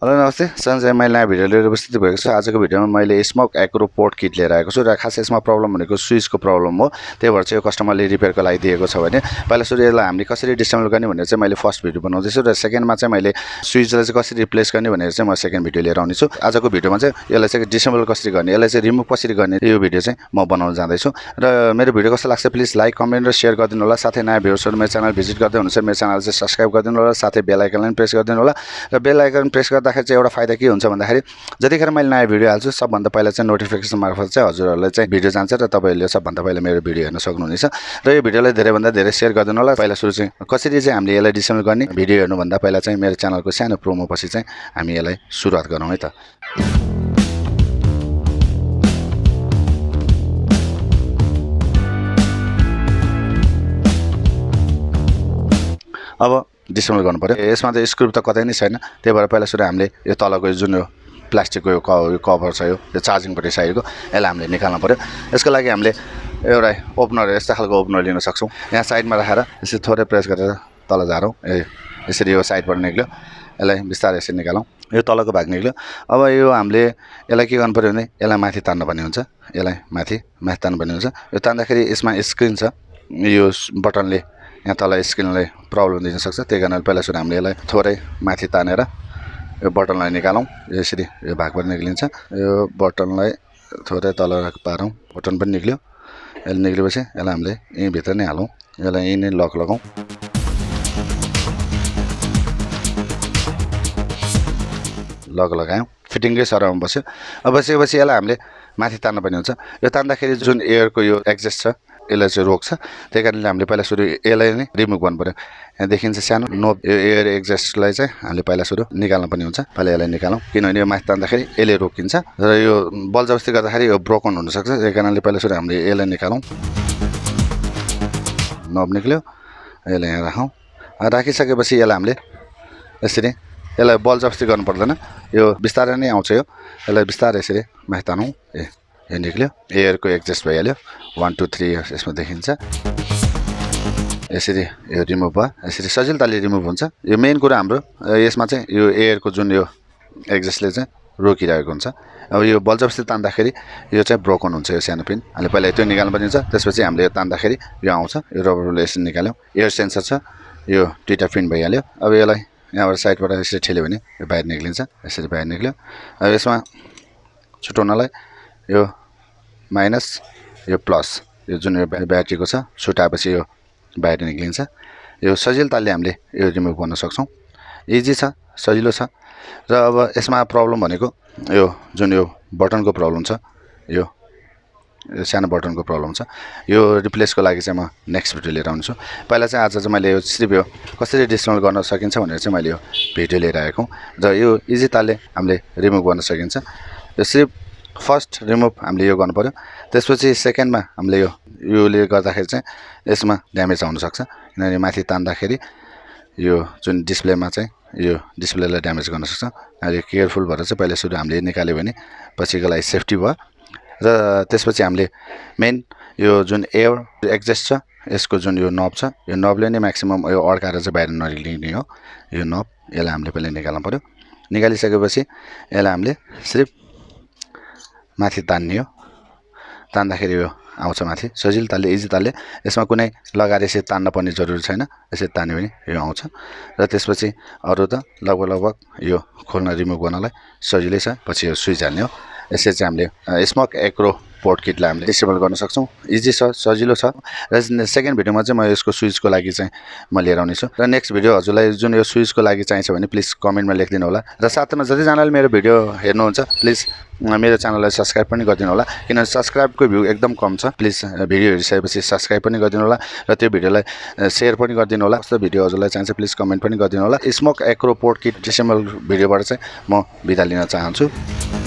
Hello नमस्ते सन्जय मैले नयाँ भिडियो लिएर उपस्थित भएको छु। आजको भिडियोमा मैले स्मोक एग्रो पोड किट लिएर आएको छु र खास यसमा प्रब्लम भनेको स्विचको प्रब्लम हो। त्यही भएर चाहिँ यो कस्टमरले रिपेयरको लागि दिएको छ भने पहिला सुरु यसलाई हामीले कसरी डिसेम्बल गर्ने भनेर चाहिँ मैले फर्स्ट भिडियो बनाउँदैछु र सेकेन्डमा चाहिँ मैले स्विचलाई चाहिँ कसरी रिप्लेस गर्ने भनेर चाहिँ म सेकेन्ड भिडियो लिएर आउनेछु। आजको भिडियोमा चाहिँ यसलाई चाहिँ डिसेम्बल कसरी गर्ने, यसलाई चाहिँ रिमुभ कसरी गर्ने यो भिडियो चाहिँ म बनाउन जाँदैछु। र मेरो भिडियो कस्तो लाग्छ प्लिज लाइक कमेन्ट र सेयर गरिदिनु होला। साथै नयाँ भ्युअर्सहरू मेरो च्यानल भिजिट गर्दै हुनुहुन्छ मेरो च्यानल चाहिँ सब्स्क्राइब गरिदिनु होला। साथै बेल आइकनलाई प्रेस गरिदिनु होला। र बेल आइकन प्रेस गर्दाखेरि चाहिँ एउटा फाइदा के हुन्छ भन्दाखेरि जतिखेर मैले नयाँ भिडियो हाल्छु सबभन्दा पहिला चाहिँ नोटिफिकेसन मार्फत चाहिँ हजुरहरूलाई चाहिँ भिडियो जान्छ र तपाईँहरूले सबभन्दा पहिला मेरो भिडियो हेर्न सक्नुहुनेछ। र यो भिडियोलाई धेरैभन्दा धेरै सेयर गरिदिनु होला। पहिला सुरु चाहिँ कसरी चाहिँ हामीले यसलाई डिसेम्बल गर्ने भिडियो हेर्नुभन्दा पहिला चाहिँ मेरो च्यानलको सानो प्रोमो पछि चाहिँ हामी यसलाई सुरुवात गरौँ है त। अब डिसेम्बल गर्नु पर्यो। यसमा त स्क्रू त कतै नै छैन। त्यही भएर पहिला सुरु हामीले यो तलको जुन यो प्लास्टिकको यो कभर छ यो चार्जिङपट्टि साइडको यसलाई हामीले निकाल्नु पर्यो। यसको लागि हामीले एउटा ओपनर यस्तो खालको ओपनर लिन सक्छौँ। यहाँ साइडमा राखेर यसरी थोरै प्रेस गरेर तल झारौँ। यसरी यो साइडबाट निक्ल्यो। यसलाई बिस्तारै यसरी निकालौँ। यो तलको भाग निक्ल्यो। अब यो हामीले यसलाई के गर्नु पर्यो भने यसलाई माथि तान्नुपर्ने हुन्छ। यसलाई माथि तान्नुपर्ने हुन्छ। यो तान्दाखेरि यसमा स्क्रिन छ। यो बटनले यहाँ तल स्क्रिनलाई प्रब्लम दिन सक्छ। त्यही कारणले पहिला सुरु हामीले यसलाई थोरै माथि तानेर यो बटनलाई निकालौँ। यसरी यो भागबाट निक्लिन्छ। यो बटनलाई थोरै तल पारौँ। बटन पनि निक्ल्यो। यसले निक्लेपछि यसलाई हामीले यहीँ भित्र नै हालौँ। यसलाई यहीँ नै लक लगाउँ। लक लगायौँ। फिटिङकै सराउमा बस्यो। अब बसेपछि यसलाई हामीले माथि तान्नुपर्ने हुन्छ। यो तान्दाखेरि जुन एयरको यो एक्जेस्ट छ यसलाई चाहिँ रोक्छ। त्यही कारणले हामीले पहिला सुरु यसलाई नै रिमुभ गर्नु पर्यो। यहाँ देखिन्छ सानो नोब यो एयर एक्जेस्टलाई चाहिँ हामीले पहिला सुरु निकाल्नु पर्ने हुन्छ। पहिला यसलाई निकालौँ किनभने यो माथि तान्दाखेरि यसले रोकिन्छ र यो बल जबस्ती गर्दाखेरि यो ब्रोकन हुनसक्छ। त्यही कारणले पहिला सुरु हामीले यसलाई निकालौँ। नोब निक्ल्यो। यसलाई यहाँ राखौँ। राखिसकेपछि यसलाई हामीले यसरी यसलाई बल जबस्ती गर्नु पर्दैन। यो बिस्तारै नै आउँछ। यसलाई बिस्तारै यसरी माथि तानौँ। यो निक्ल्यो। एयरको एक्जेस्ट भइहाल्यो। 1 2 3 यसमा देखिन्छ। यसरी यो रिमुभ भयो। यसरी सजिलो तालले रिमुभ हुन्छ। यो मेन कुरा हाम्रो यसमा चाहिँ यो एयरको जुन यो एक्जेस्टले चाहिँ रोकिरहेको हुन्छ। अब यो बल जबस्ती तान्दाखेरि यो चाहिँ ब्रोकन हुन्छ। यो सानो पिन हामीले पहिला त्यो निकाल्नु पर्ने हुन्छ। त्यसपछि हामीले यो तान्दाखेरि यो आउँछ। यो रबरले यसरी निकाल्यौँ। एयर सेन्सर छ। यो दुईवटा पिन भइहाल्यो। अब यसलाई यहाँबाट साइडबाट यसरी ठेल्यो भने यो बाहिर निक्लिन्छ। यसरी बाहिर निक्ल्यो। अब यसमा छुटाउनलाई यो माइनस यो प्लस यो जुन यो ब्याट्रीको छ छुटाएपछि यो बाहिर निक्लिन्छ। यो सजिलो तालले हामीले यो रिमुभ गर्न सक्छौँ। इजी छ, सजिलो छ। र अब यसमा प्रब्लम भनेको यो जुन यो बटनको प्रब्लम छ। यो सानो बटनको प्रब्लम छ। यो रिप्लेसको लागि चाहिँ म नेक्स्ट भिडियो लिएर आउँछु। पहिला चाहिँ आज चाहिँ मैले यो सिर्फ यो कसरी डिसेम्बल गर्न सकिन्छ भनेर चाहिँ मैले यो भिडियो लिएर आएको र यो इजी तालले हामीले रिमुभ गर्न सकिन्छ। यो सिर्फ फर्स्ट रिमुभ हामीले यो गर्नु पर्यो। त्यसपछि सेकेन्डमा हामीले योले गर्दाखेरि चाहिँ यसमा ड्यामेज आउन सक्छ। किनभने माथि तान्दाखेरि यो जुन डिस्प्लेमा चाहिँ यो डिस्प्लेलाई ड्यामेज गर्न सक्छ। अहिले केयरफुल भएर चाहिँ पहिला सुरु हामीले निकाल्यो भने पछिको लागि सेफ्टी भयो। र त्यसपछि हामीले मेन यो जुन एयर एक्जेस्ट छ यसको जुन यो नब छ यो नबले नै म्याक्सिमम यो अड्काएर चाहिँ बाहिर ननिक्लिने हो। यो नब यसलाई हामीले पहिला निकाल्नु पर्यो। निकालिसकेपछि यसलाई हामीले सिर्फ माथि तान्ने हो। तान्दाखेरि यो आउँछ माथि सजिलो तालले इजी तालले। यसमा कुनै लगाएर यसरी तान्न पर्ने जरुरी छैन। यसरी तान्यो भने यो आउँछ। र त्यसपछि अरू त लगभग यो खोल्न रिमुभ गर्नलाई सजिलै छ। पछि यो स्विच हाल्ने हो। यसरी चाहिँ हामीले स्मोक एग्रो पोड किटलाई हामीले डिसेबल गर्न सक्छौँ। इजी छ, सजिलो छ। र सेकेन्ड भिडियोमा चाहिँ म यसको स्विचको लागि चाहिँ म लिएर आउनेछु। र नेक्स्ट भिडियो हजुरलाई जुन यो स्विचको लागि चाहिन्छ भने प्लिज कमेन्टमा लेखिदिनु होला। र साथमा जतिजनाले मेरो भिडियो हेर्नुहुन्छ प्लिज मेरो च्यानललाई सब्स्क्राइब पनि गरिदिनु होला। किनभने सब्स्क्राइबको भ्यू एकदम कम छ। प्लिज भिडियो हेरिसकेपछि सब्स्क्राइब पनि गरिदिनु होला र त्यो भिडियोलाई सेयर पनि गरिदिनु होला। कस्तो भिडियो हजुरलाई चाहिन्छ प्लिज कमेन्ट पनि गरिदिनु होला। स्मोक एग्रो पोड किट डिसेम्बल भिडियोबाट चाहिँ म बिदा लिन चाहन्छु।